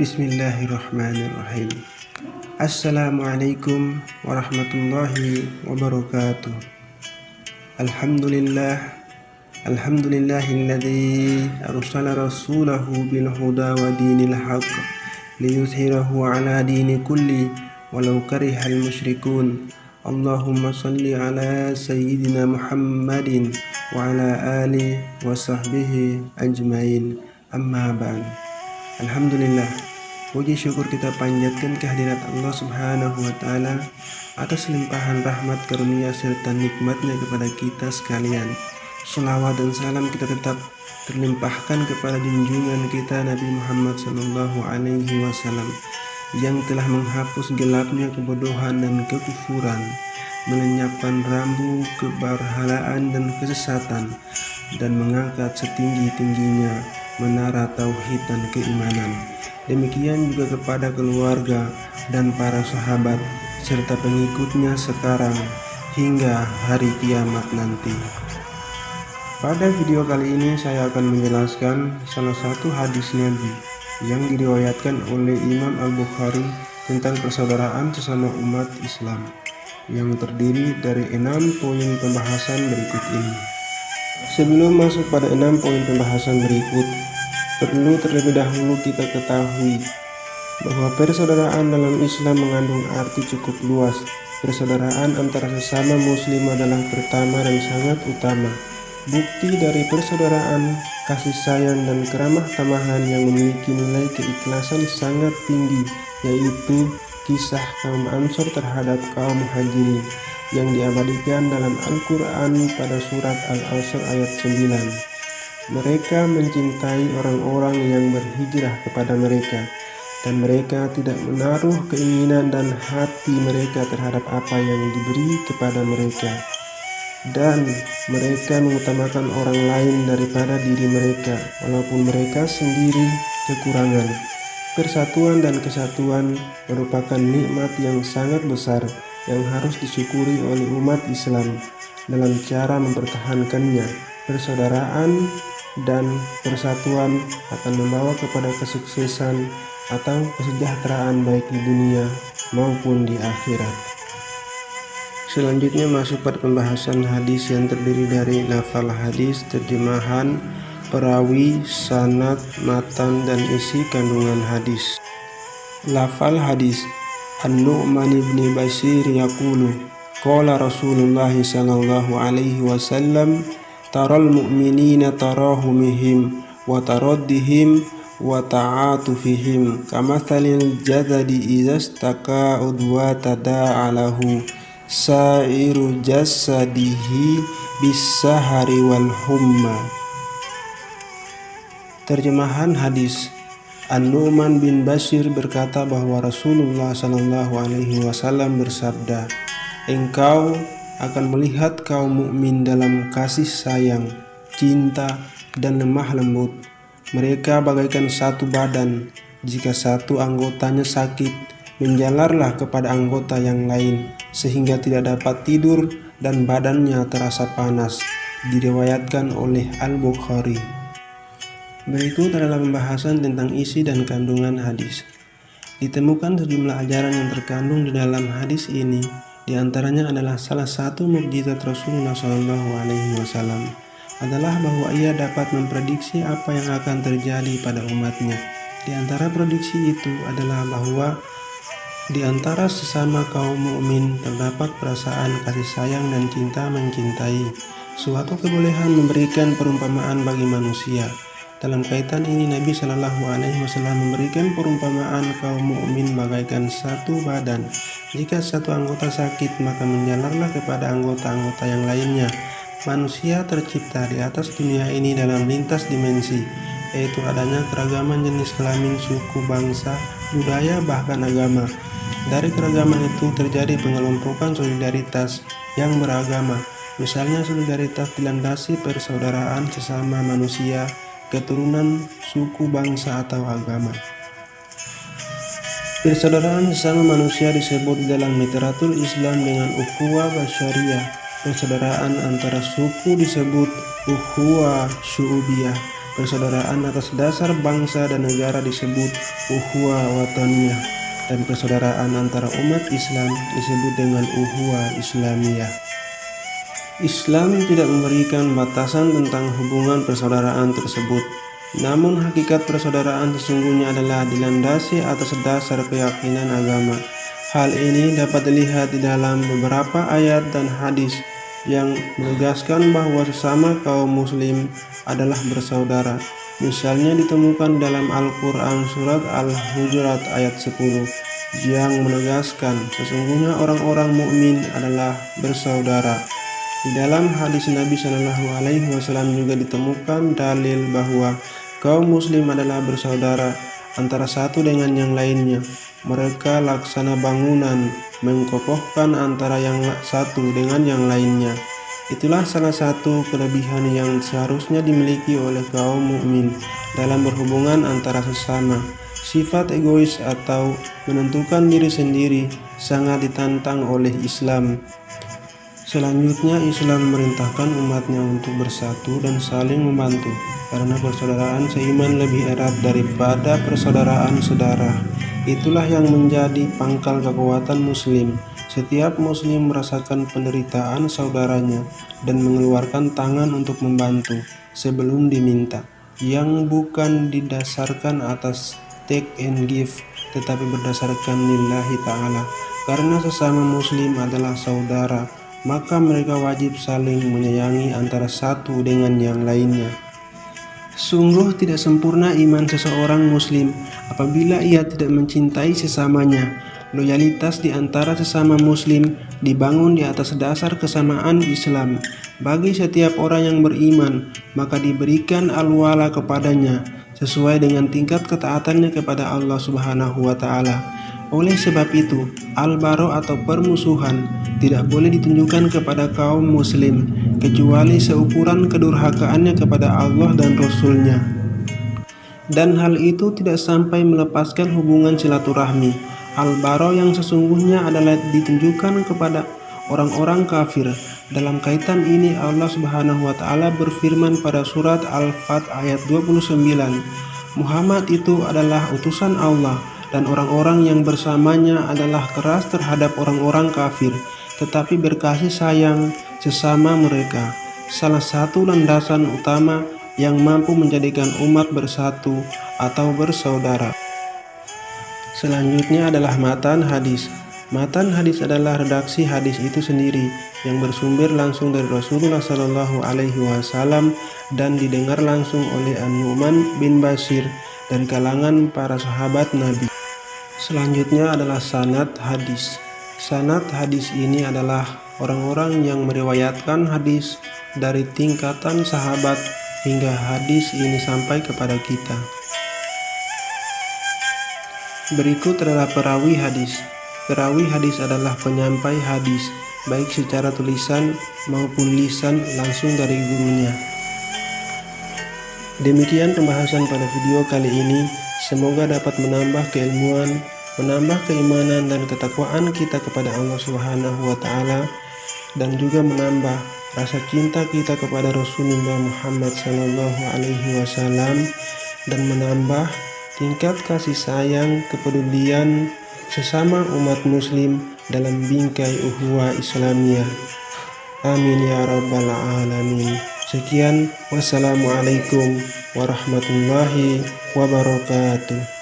Bismillahirrahmanirrahim. Assalamualaikum warahmatullahi wabarakatuh. Alhamdulillahilladzi arsala rasulahu bil huda wa dinil haqq liyuzhirahu ala dini kulli walau karihal musyrikun. Allahumma salli ala sayyidina Muhammadin wa ala alihi wa sahbihi ajmain. Amma ba'd. Alhamdulillah, puji syukur kita panjatkan kehadirat Allah Subhanahu wa Ta'ala atas limpahan rahmat, karunia serta nikmatnya kepada kita sekalian. Shalawat dan salam kita tetap terlimpahkan kepada junjungan kita Nabi Muhammad Sallallahu Alaihi Wasallam yang telah menghapus gelapnya kebodohan dan kekufuran, melenyapkan rambu keberhalaan dan kesesatan, dan mengangkat setinggi-tingginya menara tauhid dan keimanan. Demikian juga kepada keluarga dan para sahabat serta pengikutnya sekarang hingga hari kiamat nanti. Pada video kali ini saya akan menjelaskan salah satu hadis Nabi yang diriwayatkan oleh Imam Al-Bukhari tentang persaudaraan sesama umat Islam, yang terdiri dari 6 poin pembahasan berikut ini. Sebelum masuk pada 6 poin pembahasan berikut, perlu terlebih dahulu kita ketahui bahwa persaudaraan dalam Islam mengandung arti cukup luas. Persaudaraan antara sesama muslim adalah pertama dan sangat utama. Bukti dari persaudaraan, kasih sayang dan keramah tamahan yang memiliki nilai keikhlasan sangat tinggi, yaitu kisah kaum Ansor terhadap kaum Muhajirin yang diabadikan dalam Al-Quran pada surat Al-Asr ayat 9. Mereka mencintai orang-orang yang berhijrah kepada mereka, dan mereka tidak menaruh keinginan dan hati mereka terhadap apa yang diberi kepada mereka, dan mereka mengutamakan orang lain daripada diri mereka, walaupun mereka sendiri kekurangan. Persatuan dan kesatuan merupakan nikmat yang sangat besar yang harus disyukuri oleh umat Islam dalam cara mempertahankannya. Persaudaraan dan persatuan akan membawa kepada kesuksesan atau kesejahteraan baik di dunia maupun di akhirat. Selanjutnya masuk pada pembahasan hadis yang terdiri dari lafal hadis, terjemahan, perawi, sanad, matan, dan isi kandungan hadis. Lafal hadis: An-Nu'man ibn Bashir yaqulu qala Rasulullah sallallahu alaihi wasallam taral mu'minina tarahumihim wa taraddihim wa ta'atufihim kamathalil jadadi izastaka udwa tada'alahu sa'iru jasadihi bisahari wal humma. Terjemahan hadis: An-Nu'man bin Bashir berkata bahwa Rasulullah sallallahu alaihi wasallam bersabda, "Engkau akan melihat kaum mukmin dalam kasih sayang, cinta, dan lemah lembut. Mereka bagaikan satu badan. Jika satu anggotanya sakit, menjalarlah kepada anggota yang lain sehingga tidak dapat tidur dan badannya terasa panas." Diriwayatkan oleh Al-Bukhari. Berikut adalah pembahasan tentang isi dan kandungan hadis. Ditemukan sejumlah ajaran yang terkandung di dalam hadis ini. Di antaranya adalah salah satu mukjizat Rasulullah SAW adalah bahwa ia dapat memprediksi apa yang akan terjadi pada umatnya. Di antara prediksi itu adalah bahwa di antara sesama kaum mukmin terdapat perasaan kasih sayang dan cinta mencintai, suatu kebolehan memberikan perumpamaan bagi manusia. Dalam kaitan ini Nabi Shallallahu Alaihi Wasallam memberikan perumpamaan kaum mukmin bagaikan satu badan. Jika satu anggota sakit, maka menjalarlah kepada anggota-anggota yang lainnya. Manusia tercipta di atas dunia ini dalam lintas dimensi, yaitu adanya keragaman jenis kelamin, suku, bangsa, budaya, bahkan agama. Dari keragaman itu terjadi pengelompokan solidaritas yang beragama. Misalnya solidaritas dilandasi persaudaraan sesama manusia, keturunan, suku, bangsa, atau agama. Persaudaraan sesama manusia disebut dalam literatur Islam dengan ukhuwah basyariyah. Persaudaraan antara suku disebut ukhuwah syu'ubiyah. Persaudaraan atas dasar bangsa dan negara disebut ukhuwah wataniyah, dan persaudaraan antara umat Islam disebut dengan ukhuwah Islamiyah. Islam tidak memberikan batasan tentang hubungan persaudaraan tersebut. Namun hakikat persaudaraan sesungguhnya adalah dilandasi atas dasar keyakinan agama. Hal ini dapat dilihat di dalam beberapa ayat dan hadis yang menegaskan bahwa sesama kaum muslim adalah bersaudara. Misalnya ditemukan dalam Al-Quran surat Al-Hujurat ayat 10 yang menegaskan sesungguhnya orang-orang mukmin adalah bersaudara. Di dalam hadis Nabi Shallallahu Alaihi Wasallam juga ditemukan dalil bahwa kaum muslim adalah bersaudara antara satu dengan yang lainnya. Mereka laksana bangunan mengkokohkan antara yang satu dengan yang lainnya. Itulah salah satu kelebihan yang seharusnya dimiliki oleh kaum mukmin dalam berhubungan antara sesama. Sifat egois atau menentukan diri sendiri sangat ditantang oleh Islam. Selanjutnya, Islam memerintahkan umatnya untuk bersatu dan saling membantu, karena persaudaraan seiman lebih erat daripada persaudaraan saudara. Itulah yang menjadi pangkal kekuatan Muslim. Setiap Muslim merasakan penderitaan saudaranya dan mengeluarkan tangan untuk membantu sebelum diminta, yang bukan didasarkan atas take and give, tetapi berdasarkan lillahi ta'ala. Karena sesama Muslim adalah saudara, maka mereka wajib saling menyayangi antara satu dengan yang lainnya. Sungguh tidak sempurna iman seseorang muslim apabila ia tidak mencintai sesamanya. Loyalitas di antara sesama muslim dibangun di atas dasar kesamaan Islam. Bagi setiap orang yang beriman, maka diberikan al-wala kepadanya sesuai dengan tingkat ketaatannya kepada Allah Subhanahu wa Ta'ala. Oleh sebab itu, al-baro atau permusuhan tidak boleh ditunjukkan kepada kaum muslim kecuali seukuran kedurhakaannya kepada Allah dan Rasul-Nya. Dan hal itu tidak sampai melepaskan hubungan silaturahmi. Al-baro yang sesungguhnya adalah ditunjukkan kepada orang-orang kafir. Dalam kaitan ini Allah Subhanahu wa Ta'ala berfirman pada surat Al-Fat ayat 29, Muhammad itu adalah utusan Allah, dan orang-orang yang bersamanya adalah keras terhadap orang-orang kafir, tetapi berkasih sayang sesama mereka. Salah satu landasan utama yang mampu menjadikan umat bersatu atau bersaudara. Selanjutnya adalah matan hadis. Matan hadis adalah redaksi hadis itu sendiri yang bersumber langsung dari Rasulullah Shallallahu Alaihi Wasallam dan didengar langsung oleh An-Nu'man bin Bashir dari kalangan para sahabat Nabi. Selanjutnya adalah sanad hadis. Sanad hadis ini adalah orang-orang yang meriwayatkan hadis dari tingkatan sahabat hingga hadis ini sampai kepada kita. Berikut adalah perawi hadis. Perawi hadis adalah penyampai hadis, baik secara tulisan maupun lisan langsung dari gurunya. Demikian pembahasan pada video kali ini. Semoga dapat menambah keilmuan, menambah keimanan dan ketakwaan kita kepada Allah Subhanahu wa Ta'ala, dan juga menambah rasa cinta kita kepada Rasulullah Muhammad Sallallahu Alaihi Wasallam, dan menambah tingkat kasih sayang, kepedulian sesama umat muslim dalam bingkai ukhuwah Islamiyah. Amin ya rabbal alamin. Sekian, wassalamualaikum warahmatullahi wabarakatuh.